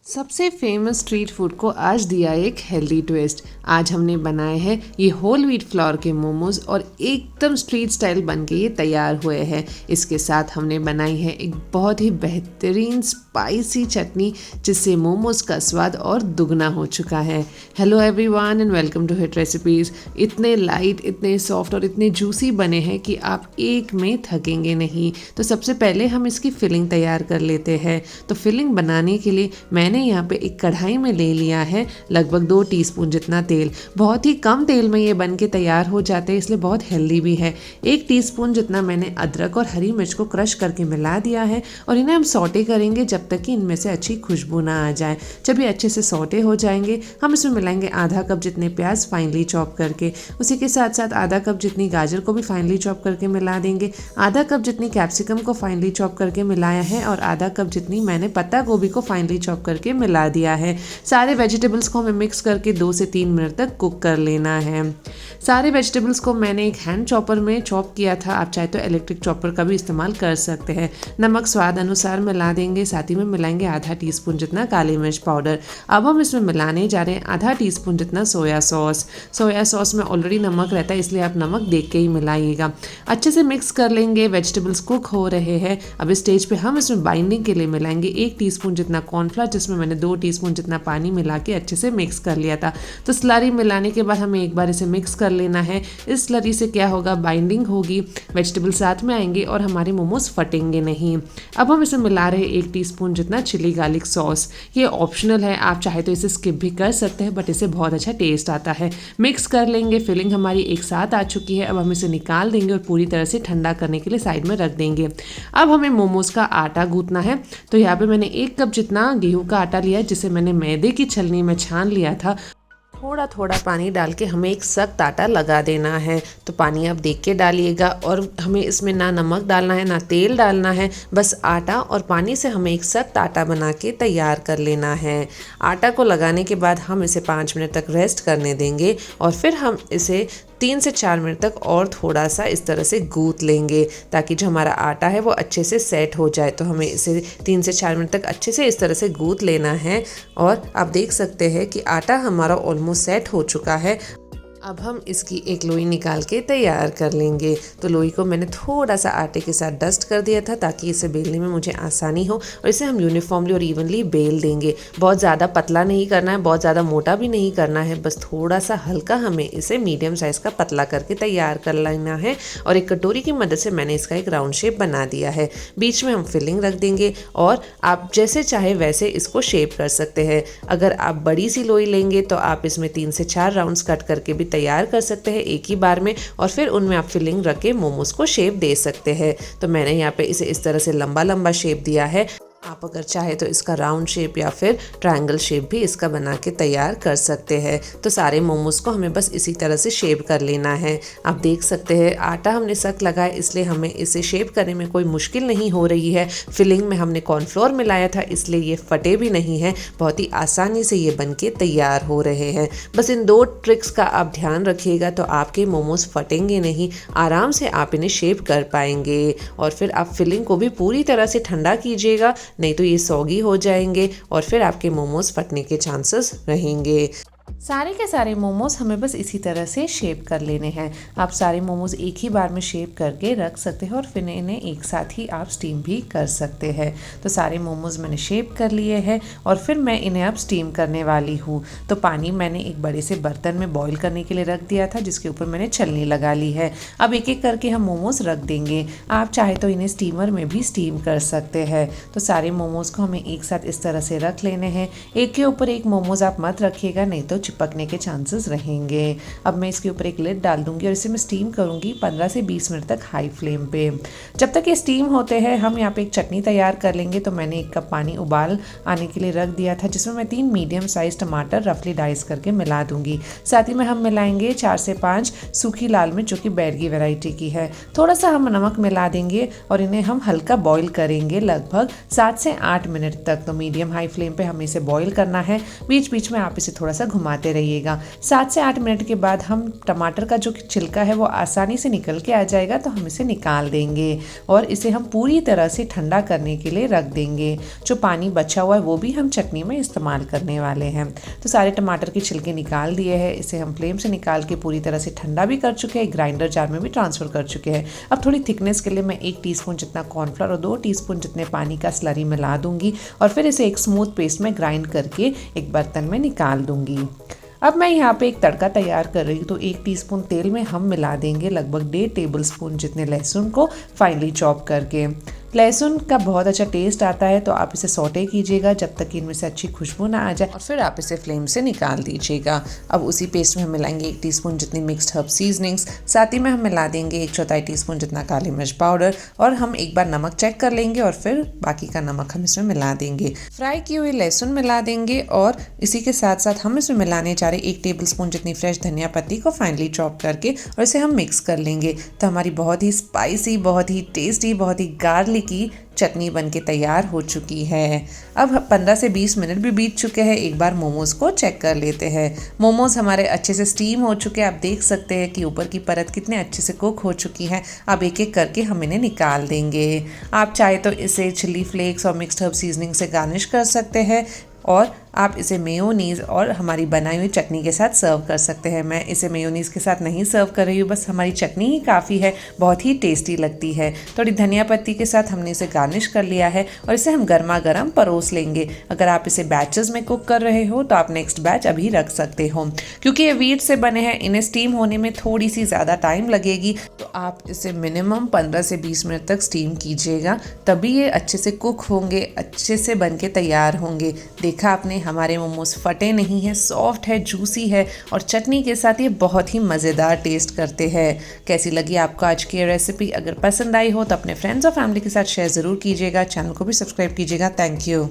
सबसे famous street food को आज दिया एक हेल्दी ट्विस्ट। आज हमने बनाए हैं ये होल व्हीट फ्लोर के मोमोज और एकदम स्ट्रीट स्टाइल बन के ये तैयार हुए हैं। इसके साथ हमने बनाई है एक बहुत ही बेहतरीन स्पाइसी चटनी जिससे मोमोज का स्वाद और दुगना हो चुका है। Hello everyone and welcome to hit recipes. इतने लाइट, इतने सॉफ्ट और इतने जूसी बने हैं कि आप एक में थकेंगे नहीं। तो सबसे पहले हम इसकी फिलिंग तैयार कर लेते हैं। तो फिलिंग बनाने के लिए मैंने यहाँ पे एक कढ़ाई में ले लिया है लगभग 2 टीस्पून जितना तेल। बहुत ही कम तेल में ये बन के तैयार हो जाते हैं, इसलिए बहुत हेल्दी भी है। 1 टीस्पून जितना मैंने अदरक और हरी मिर्च को क्रश करके मिला दिया है और इन्हें हम सौटे करेंगे जब तक कि इनमें से अच्छी खुशबू ना आ जाए। जब ये अच्छे से सौटे हो जाएंगे हम इसमें मिलाएंगे आधा कप जितने प्याज फाइनली चॉप करके। उसी के साथ साथ आधा कप जितनी गाजर को भी फाइनली चॉप करके मिला देंगे। आधा कप जितनी कैप्सिकम को फाइनली चॉप करके मिलाया है और आधा कप जितनी मैंने पत्ता गोभी को फाइनली चॉप करके मिला दिया है। सारे वेजिटेबल्स को हमें मिक्स करके 2 से 3 मिनट तक कुक कर लेना है। सारे वेजिटेबल्स को मैंने एक हैंड चॉपर में चॉप किया था, आप चाहे तो इलेक्ट्रिक चॉपर का भी इस्तेमाल कर सकते हैं। नमक स्वाद अनुसार मिला देंगे, साथ ही में मिलाएंगे आधा टीस्पून जितना काली मिर्च पाउडर। अब हम इसमें मिलाने जा रहे हैं आधा टीस्पून जितना सोया सॉस। सोया सॉस में ऑलरेडी नमक रहता है, इसलिए आप नमक देख के ही मिलाइएगा। अच्छे से मिक्स कर लेंगे। वेजिटेबल्स कुक हो रहे हैं। अब इस स्टेज पे हम इसमें बाइंडिंग के लिए मिलाएंगे 1 टीस्पून जितना कॉर्नफ्लोर, जिसमें मैंने 2 टीस्पून जितना पानी मिला के अच्छे से मिक्स कर लिया था। तो स्लरी मिलाने के बाद हमें एक बार इसे मिक्स कर लेना है। इस स्लरी से क्या होगा, बाइंडिंग होगी, वेजिटेबल साथ में आएंगे और हमारे मोमोज फटेंगे नहीं। अब हम इसे मिला रहे हैं 1 टीस्पून जितना चिली गार्लिक सॉस। ये ऑप्शनल है, आप चाहे तो इसे स्किप भी कर सकते हैं, बट इसे बहुत अच्छा टेस्ट आता है। मिक्स कर लेंगे। फिलिंग हमारी एक साथ आ चुकी है। अब हम इसे निकाल देंगे और पूरी तरह से ठंडा करने के लिए साइड में रख देंगे। अब हमें मोमोज का आटा गूंथना है। तो यहाँ पे मैंने 1 कप जितना गेहूं का आटा लिया है, जिसे मैंने मैदे की छलनी में छान लिया था। थोड़ा थोड़ा पानी डाल के हमें एक सख्त आटा लगा देना है। तो पानी आप देख के डालिएगा और हमें इसमें ना नमक डालना है ना तेल डालना है, बस आटा और पानी से हमें एक सख्त आटा बना के तैयार कर लेना है। आटा को लगाने के बाद हम इसे 5 मिनट तक रेस्ट करने देंगे और फिर हम इसे 3 से 4 मिनट तक और थोड़ा सा इस तरह से गूंथ लेंगे ताकि जो हमारा आटा है वो अच्छे से सेट हो जाए। तो हमें इसे 3 से 4 मिनट तक अच्छे से इस तरह से गूंथ लेना है और आप देख सकते हैं कि आटा हमारा ऑलमोस्ट सेट हो चुका है। अब हम इसकी एक लोई निकाल के तैयार कर लेंगे। तो लोई को मैंने थोड़ा सा आटे के साथ डस्ट कर दिया था ताकि इसे बेलने में मुझे आसानी हो और इसे हम यूनिफॉर्मली और इवनली बेल देंगे। बहुत ज़्यादा पतला नहीं करना है, बहुत ज़्यादा मोटा भी नहीं करना है, बस थोड़ा सा हल्का हमें इसे मीडियम साइज़ का पतला करके तैयार कर लेना है। और एक कटोरी की मदद से मैंने इसका एक राउंड शेप बना दिया है। बीच में हम फिलिंग रख देंगे और आप जैसे चाहे वैसे इसको शेप कर सकते हैं। अगर आप बड़ी सी लोई लेंगे तो आप इसमें 3 से 4 राउंड्स कट करके भी तैयार कर सकते हैं एक ही बार में और फिर उनमें आप फिलिंग रख के मोमोज को शेप दे सकते हैं। तो मैंने यहाँ पे इसे इस तरह से लंबा लंबा शेप दिया है। आप अगर चाहे तो इसका राउंड शेप या फिर ट्रायंगल शेप भी इसका बना के तैयार कर सकते हैं। तो सारे मोमोज को हमें बस इसी तरह से शेप कर लेना है। आप देख सकते हैं आटा हमने सख्त लगाया, इसलिए हमें इसे शेप करने में कोई मुश्किल नहीं हो रही है। फिलिंग में हमने कॉर्नफ्लोर मिलाया था, इसलिए ये फटे भी नहीं है। बहुत ही आसानी से ये बन के तैयार हो रहे हैं। बस इन 2 ट्रिक्स का आप ध्यान रखिएगा तो आपके मोमोज फटेंगे नहीं, आराम से आप इन्हें शेप कर पाएंगे। और फिर आप फिलिंग को भी पूरी तरह से ठंडा कीजिएगा, नहीं तो ये सौगी हो जाएंगे और फिर आपके मोमोज फटने के चांसेस रहेंगे। सारे के सारे मोमोज हमें बस इसी तरह से शेप कर लेने हैं। आप सारे मोमोज एक ही बार में शेप करके रख सकते हैं और फिर इन्हें एक साथ ही आप स्टीम भी कर सकते हैं। तो सारे मोमोज मैंने शेप कर लिए हैं और फिर मैं इन्हें अब स्टीम करने वाली हूँ। तो पानी मैंने एक बड़े से बर्तन में बॉईल करने के लिए रख दिया था, जिसके ऊपर मैंने छलनी लगा ली है। अब एक एक करके हम मोमोज रख देंगे। आप चाहे तो इन्हें स्टीमर में भी स्टीम कर सकते हैं। तो सारे मोमोज को हमें एक साथ इस तरह से रख लेने हैं। एक के ऊपर एक मोमोज आप मत रखिएगा, नहीं तो चिपकने के चांसेस रहेंगे। अब मैं इसके ऊपर एक लिड डाल दूंगी और इसे मैं स्टीम करूंगी 15 से 20 मिनट तक हाई फ्लेम पे। जब तक ये स्टीम होते हैं हम यहाँ पे एक चटनी तैयार कर लेंगे। तो मैंने 1 कप पानी उबाल आने के लिए रख दिया था, जिसमें मैं 3 मीडियम साइज टमाटर रफली डाइस करके मिला दूंगी। साथ ही में हम मिलाएंगे 4 से 5 सूखी लाल मिर्च, जो कि बैरगी वैरायटी की है। थोड़ा सा हम नमक मिला देंगे और इन्हें हम हल्का बॉईल करेंगे लगभग 7 से 8 मिनट तक। तो मीडियम हाई फ्लेम पे हमें इसे बॉईल करना है। बीच बीच में आप इसे थोड़ा सा घुमा चलाते रहिएगा। 7 से 8 मिनट के बाद हम टमाटर का जो छिलका है वो आसानी से निकल के आ जाएगा, तो हम इसे निकाल देंगे और इसे हम पूरी तरह से ठंडा करने के लिए रख देंगे। जो पानी बचा हुआ है वो भी हम चटनी में इस्तेमाल करने वाले हैं। तो सारे टमाटर के छिलके निकाल दिए हैं, इसे हम फ्लेम से निकाल के पूरी तरह से ठंडा भी कर चुके हैं, ग्राइंडर जार में भी ट्रांसफ़र कर चुके हैं। अब थोड़ी थिकनेस के लिए मैं 1 टीस्पून जितना कॉर्नफ्लोर और 2 टीस्पून जितने पानी का स्लरी मिला दूंगी और फिर इसे एक स्मूथ पेस्ट में ग्राइंड करके एक बर्तन में निकाल दूंगी। अब मैं यहाँ पे एक तड़का तैयार कर रही हूँ, तो 1 टीस्पून तेल में हम मिला देंगे लगभग 1.5 टेबलस्पून जितने लहसुन को फाइनली चॉप करके। लहसुन का बहुत अच्छा टेस्ट आता है, तो आप इसे सौटे कीजिएगा जब तक कि इनमें से अच्छी खुशबू ना आ जाए और फिर आप इसे फ्लेम से निकाल दीजिएगा। अब उसी पेस्ट में हम मिलाएंगे 1 टीस्पून जितनी मिक्स्ड हर्ब सीजनिंग्स, साथ ही में हम मिला देंगे 1/4 टीस्पून जितना काली मिर्च पाउडर और हम एक बार नमक चेक कर लेंगे और फिर बाकी का नमक हम इसमें मिला देंगे। फ्राई की हुई लहसुन मिला देंगे और इसी के साथ साथ हम इसमें मिलाने जा रहे 1 टेबलस्पून जितनी फ्रेश धनिया पत्ती को फाइनली चॉप करके और इसे हम मिक्स कर लेंगे। तो हमारी बहुत ही स्पाइसी, बहुत ही टेस्टी, बहुत ही गार्लिकी चटनी बनके तैयार हो चुकी है। अब 15 से 20 मिनट भी बीत चुके हैं, एक बार मोमोज़ को चेक कर लेते हैं। मोमोज़ हमारे अच्छे से स्टीम हो चुके हैं, आप देख सकते हैं कि ऊपर की परत कितने अच्छे से कुक हो चुकी है। अब एक एक करके हम इन्हें निकाल देंगे। आप चाहे तो इसे चिली फ्लेक्स और मिक्स्ड हर्ब सीजनिंग से गार्निश कर सकते हैं और आप इसे मेयोनीज़ और हमारी बनाई हुई चटनी के साथ सर्व कर सकते हैं। मैं इसे मेयोनीज़ के साथ नहीं सर्व कर रही हूँ, बस हमारी चटनी ही काफ़ी है, बहुत ही टेस्टी लगती है। थोड़ी धनिया पत्ती के साथ हमने इसे गार्निश कर लिया है और इसे हम गर्मा गर्म परोस लेंगे। अगर आप इसे बैचेस में कुक कर रहे हो तो आप नेक्स्ट बैच अभी रख सकते हो। क्योंकि ये व्हीट से बने हैं, इन्हें स्टीम होने में थोड़ी सी ज़्यादा टाइम लगेगी, तो आप इसे मिनिमम 15 से 20 मिनट तक स्टीम कीजिएगा, तभी ये अच्छे से कुक होंगे, अच्छे से बन के तैयार होंगे। देखा आपने, हमारे मोमोज फटे नहीं हैं, सॉफ्ट है, जूसी है और चटनी के साथ ये बहुत ही मज़ेदार टेस्ट करते हैं। कैसी लगी आपको आज की रेसिपी? अगर पसंद आई हो तो अपने फ्रेंड्स और फैमिली के साथ शेयर ज़रूर कीजिएगा। चैनल को भी सब्सक्राइब कीजिएगा। Thank you.